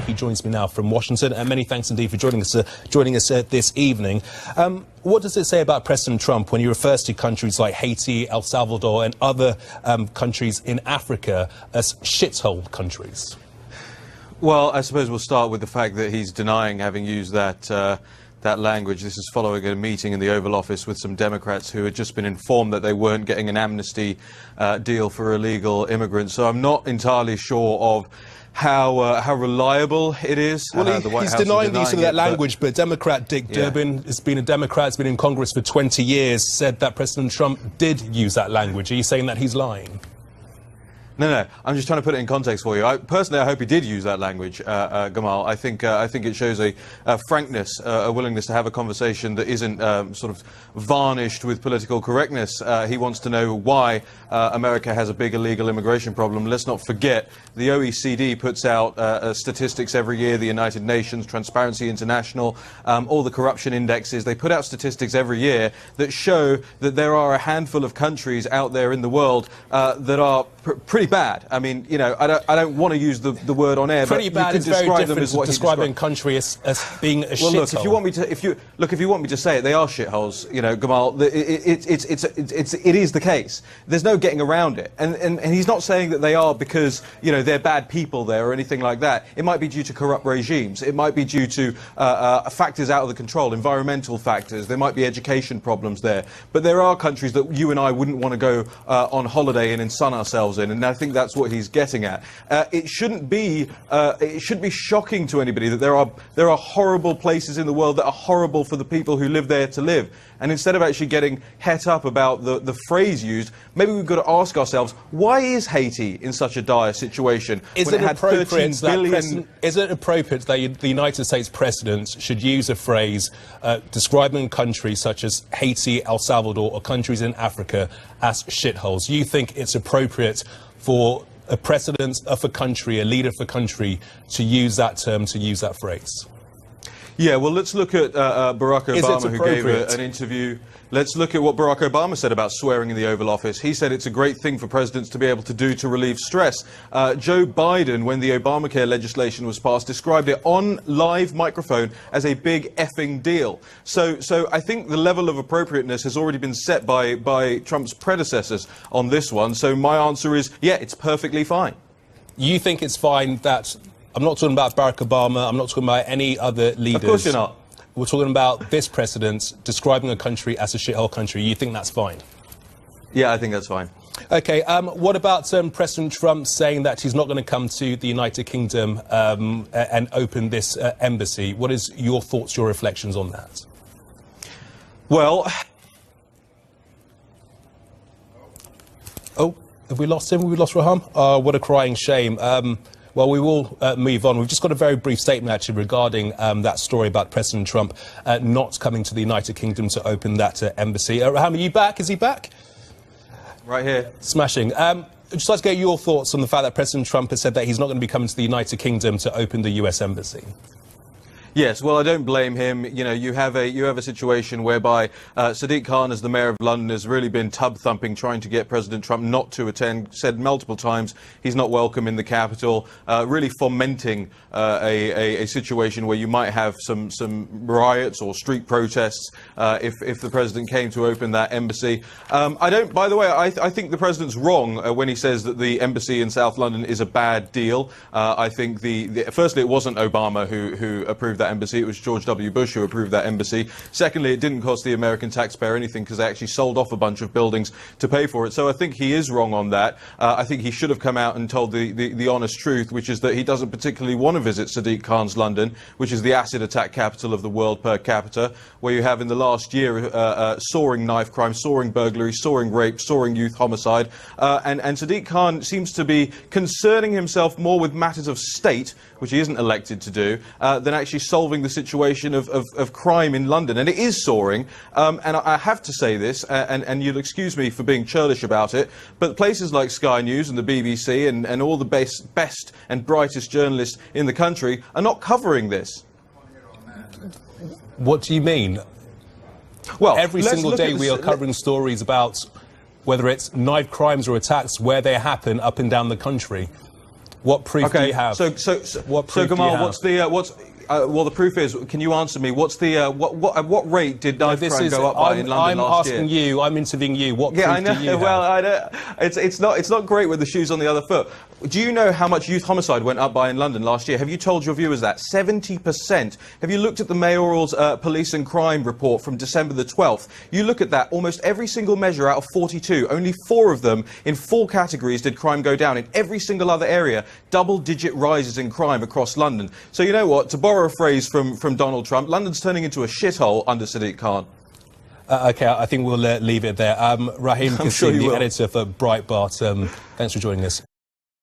He joins me now from Washington, and many thanks indeed for joining us this evening. What does it say about President Trump when he refers to countries like Haiti, El Salvador and other countries in Africa as shithole countries? Well, I suppose we'll start with the fact that he's denying having used that language. This is following a meeting in the Oval Office with some Democrats who had just been informed that they weren't getting an amnesty deal for illegal immigrants. So I'm not entirely sure of how reliable it is. Well, he's denying the use of that language, but Democrat Dick Durbin has been a Democrat, has been in Congress for 20 years, said that President Trump did use that language. Are you saying that he's lying? No, I'm just trying to put it in context for you. Personally, I hope he did use that language, Gamal. I think it shows a frankness, a willingness to have a conversation that isn't sort of varnished with political correctness. He wants to know why America has a big illegal immigration problem. Let's not forget the OECD puts out statistics every year, the United Nations, Transparency International, all the corruption indexes. They put out statistics every year that show that there are a handful of countries out there in the world that are pretty bad. I mean, you know, I don't want to use the word on air, pretty but bad you is could very describe them different as what to describing a country as being a shithole. Well, look, if you want me to say it, they are shitholes. You know, Gamal, it is the case. There's no getting around it. And he's not saying that they are because, you know, they're bad people there or anything like that. It might be due to corrupt regimes. It might be due to factors out of the control, environmental factors. There might be education problems there. But there are countries that you and I wouldn't want to go on holiday in and sun ourselves in. And I think that's what he's getting at. It shouldn't be shocking to anybody that there are horrible places in the world that are horrible for the people who live there to live. And instead of actually getting het up about the phrase used, maybe we've got to ask ourselves, why is Haiti in such a dire situation? Is it appropriate that the United States president should use a phrase describing countries such as Haiti, El Salvador, or countries in Africa as shitholes? You think it's appropriate for a president of a country, a leader of a country, to use that term, to use that phrase? Yeah, well, let's look at Barack Obama, who gave an interview. Let's look at what Barack Obama said about swearing in the Oval Office. He said it's a great thing for presidents to be able to do to relieve stress. Joe Biden, when the Obamacare legislation was passed, described it on live microphone as a big effing deal. So I think the level of appropriateness has already been set by Trump's predecessors on this one. So my answer is, yeah, it's perfectly fine. You think it's fine that... I'm not talking about Barack Obama, I'm not talking about any other leaders. Of course you're not. We're talking about this president describing a country as a shithole country. You think that's fine? Yeah, I think that's fine. OK, what about President Trump saying that he's not going to come to the United Kingdom and open this embassy? What is your thoughts, your reflections on that? Well... Oh, have we lost him? Have we lost Raheem? What a crying shame. Well, we will move on. We've just got a very brief statement, actually, regarding that story about President Trump not coming to the United Kingdom to open that embassy. Raheem, are you back? Is he back? Right here. Smashing. I'd just like to get your thoughts on the fact that President Trump has said that he's not going to be coming to the United Kingdom to open the US embassy. Yes, well, I don't blame him. You know, you have a situation whereby Sadiq Khan, as the mayor of London, has really been tub-thumping, trying to get President Trump not to attend, said multiple times he's not welcome in the capital, really fomenting a situation where you might have some riots or street protests if the president came to open that embassy. By the way, I think the president's wrong when he says that the embassy in South London is a bad deal. I think firstly, it wasn't Obama who approved that embassy. It was George W. Bush who approved that embassy. Secondly, it didn't cost the American taxpayer anything because they actually sold off a bunch of buildings to pay for it. So I think he is wrong on that. I think he should have come out and told the honest truth, which is that he doesn't particularly want to visit Sadiq Khan's London, which is the acid attack capital of the world per capita, where you have in the last year soaring knife crime, soaring burglary, soaring rape, soaring youth homicide. And Sadiq Khan seems to be concerning himself more with matters of state, which he isn't elected to do, than actually solving the situation of crime in London. And it is soaring. And I have to say this, and you'll excuse me for being churlish about it, but places like Sky News and the BBC and all the best and brightest journalists in the country are not covering this. What do you mean? Well, every single day we are covering stories about whether it's knife crimes or attacks, where they happen up and down the country. What proof do you have? What proof Gamal, do you have? Well, the proof is, can you answer me? What's the at what rate did knife crime go up by in London last year? I'm asking you. I'm interviewing you. What proof I know. do you have? Well, I know. It's not great with the shoes on the other foot. Do you know how much youth homicide went up by in London last year? Have you told your viewers that? 70%. Have you looked at the mayoral's police and crime report from December the 12th? You look at that, almost every single measure out of 42, only 4 of them in 4 categories did crime go down. In every single other area, double-digit rises in crime across London. So you know what? To borrow a phrase from Donald Trump, London's turning into a shithole under Sadiq Khan. OK, I think we'll leave it there. Raheem Kassam, the editor for Breitbart, thanks for joining us.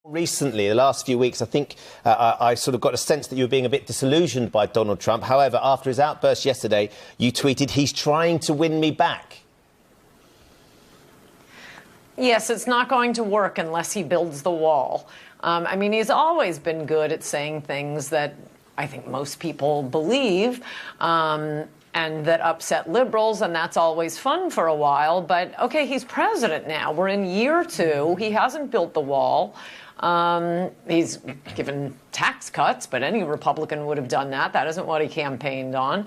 Recently, the last few weeks, I think I sort of got a sense that you were being a bit disillusioned by Donald Trump. However, after his outburst yesterday, you tweeted, "He's trying to win me back." Yes, it's not going to work unless he builds the wall. I mean, he's always been good at saying things that I think most people believe, and that upset liberals, and that's always fun for a while. But, OK, he's president now. We're in year 2. He hasn't built the wall. He's given tax cuts, but any Republican would have done that. That isn't what he campaigned on.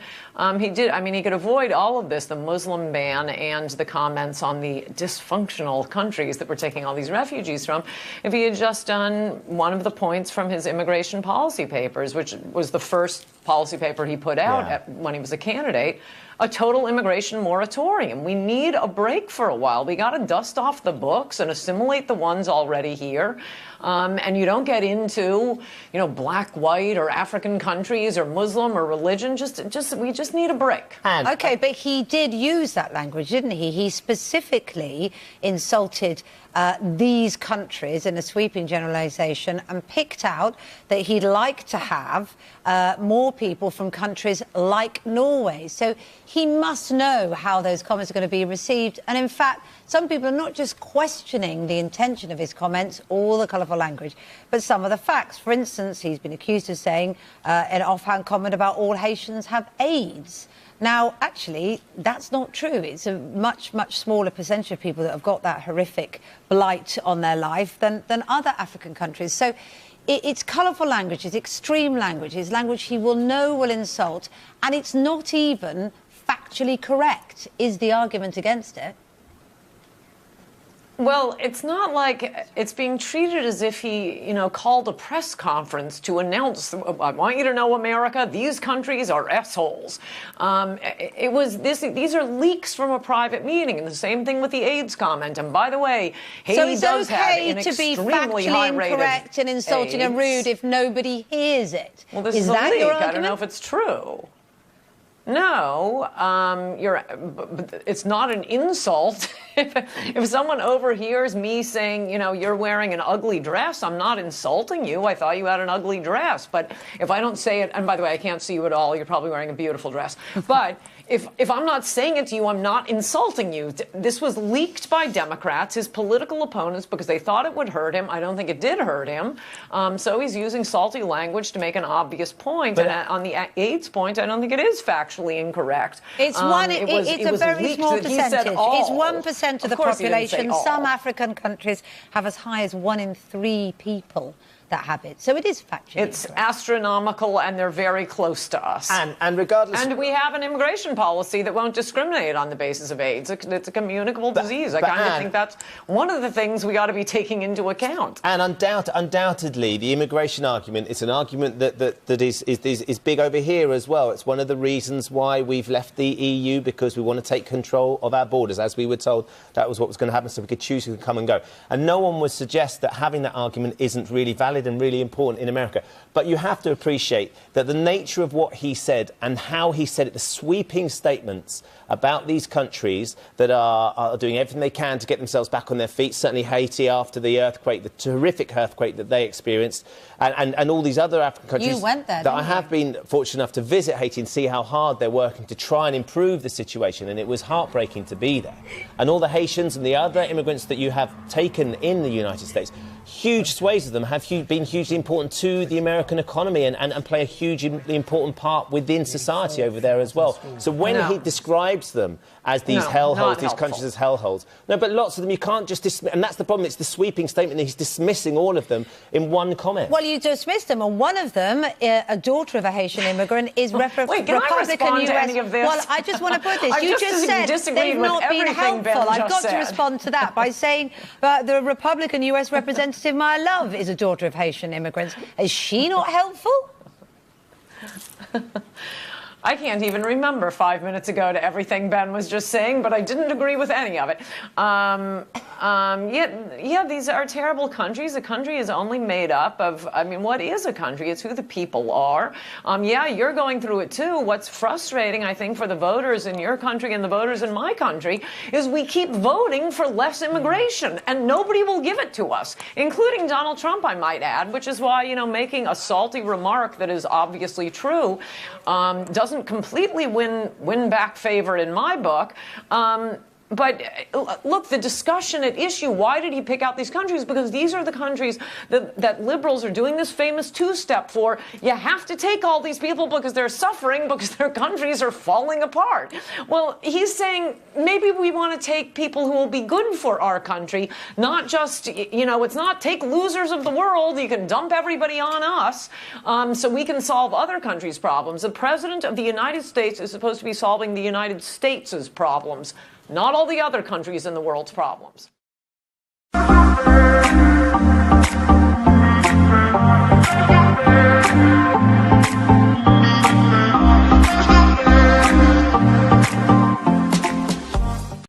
He could avoid all of this, the Muslim ban and the comments on the dysfunctional countries that we're taking all these refugees from, if he had just done one of the points from his immigration policy papers, which was the first policy paper he put out when he was a candidate, a total immigration moratorium. We need a break for a while. We got to dust off the books and assimilate the ones already here. And you don't get into, black, white, or African countries, or Muslim, or religion. We just need a break. OK, but he did use that language, didn't he? He specifically insulted these countries in a sweeping generalisation and picked out that he'd like to have more people from countries like Norway. So he must know how those comments are going to be received. And in fact, some people are not just questioning the intention of his comments or the colourful language, but some of the facts. For instance, he's been accused of saying an offhand comment about all Haitians have AIDS. Now, actually, that's not true. It's a much, much smaller percentage of people that have got that horrific blight on their life than other African countries. So it's colourful language, it's extreme language, it's language he will know will insult, and it's not even factually correct, is the argument against it. Well, it's not like it's being treated as if he, called a press conference to announce, I want you to know, America, these countries are assholes. These are leaks from a private meeting, and the same thing with the AIDS comment. And by the way, Haiti does have an extremely high rate of incorrect and insulting AIDS. And rude if nobody hears it. Well, this is a that leak. your argument? I don't know if it's true. No, it's not an insult. If someone overhears me saying, you're wearing an ugly dress, I'm not insulting you. I thought you had an ugly dress. But if I don't say it, and by the way, I can't see you at all. You're probably wearing a beautiful dress. But if I'm not saying it to you, I'm not insulting you. This was leaked by Democrats, his political opponents, because they thought it would hurt him. I don't think it did hurt him. So he's using salty language to make an obvious point. But on the AIDS point, I don't think it is factually incorrect. It's a very small percentage. It's 1% of the population. Some African countries have as high as 1 in 3 people that have it. So it is factually It's incorrect. Astronomical, and they're very close to us. And regardless... And we have an immigration policy that won't discriminate on the basis of AIDS. It's a communicable disease. I kind of think that's one of the things we ought to be taking into account. And undoubtedly, the immigration argument is an argument that is big over here as well. It's one of the reasons why we've left the EU, because we want to take control of our borders. As we were told, that was what was going to happen, so we could choose who could come and go. And no one would suggest that having that argument isn't really valid and really important in America. But you have to appreciate that the nature of what he said and how he said it, the sweeping statements about these countries that are doing everything they can to get themselves back on their feet, certainly Haiti after the earthquake, the terrific earthquake that they experienced, and all these other African countries. You went there, that I have been fortunate enough to visit Haiti and see how hard they're working to try and improve the situation, and it was heartbreaking to be there. And all the Haitians and the other immigrants that you have taken in the United States, huge swathes of them have been hugely important to the American economy and play a hugely important part within society over there as well. So when he describes them as these hellholes, these countries as hellholes, no, but lots of them you can't just dismiss, and that's the problem. It's the sweeping statement that he's dismissing all of them in one comment. Well, you dismissed them, and one of them, a daughter of a Haitian immigrant, is Wait, can I respond to any of this? Well, I just want to put this. You just said they've with not been helpful. I've got to respond to that by saying the Republican US representative Maya Love is a daughter of Haitian immigrants. Is she not helpful? I can't even remember 5 minutes ago to everything Ben was just saying, but I didn't agree with any of it. Yeah, these are terrible countries. A country is only made up of, I mean, what is a country? It's who the people are. Yeah, you're going through it too. What's frustrating, I think, for the voters in your country and the voters in my country is we keep voting for less immigration, and nobody will give it to us, including Donald Trump, I might add, which is why, you know, making a salty remark that is obviously true doesn't completely win back favor in my book. But look, the discussion at issue, why did he pick out these countries? Because these are the countries that liberals are doing this famous two-step for. You have to take all these people because they're suffering, because their countries are falling apart. Well, he's saying maybe we want to take people who will be good for our country, not just, you know, it's not take losers of the world. You can dump everybody on us so we can solve other countries' problems. The president of the United States is supposed to be solving the United States' problems, not all the other countries in the world's problems.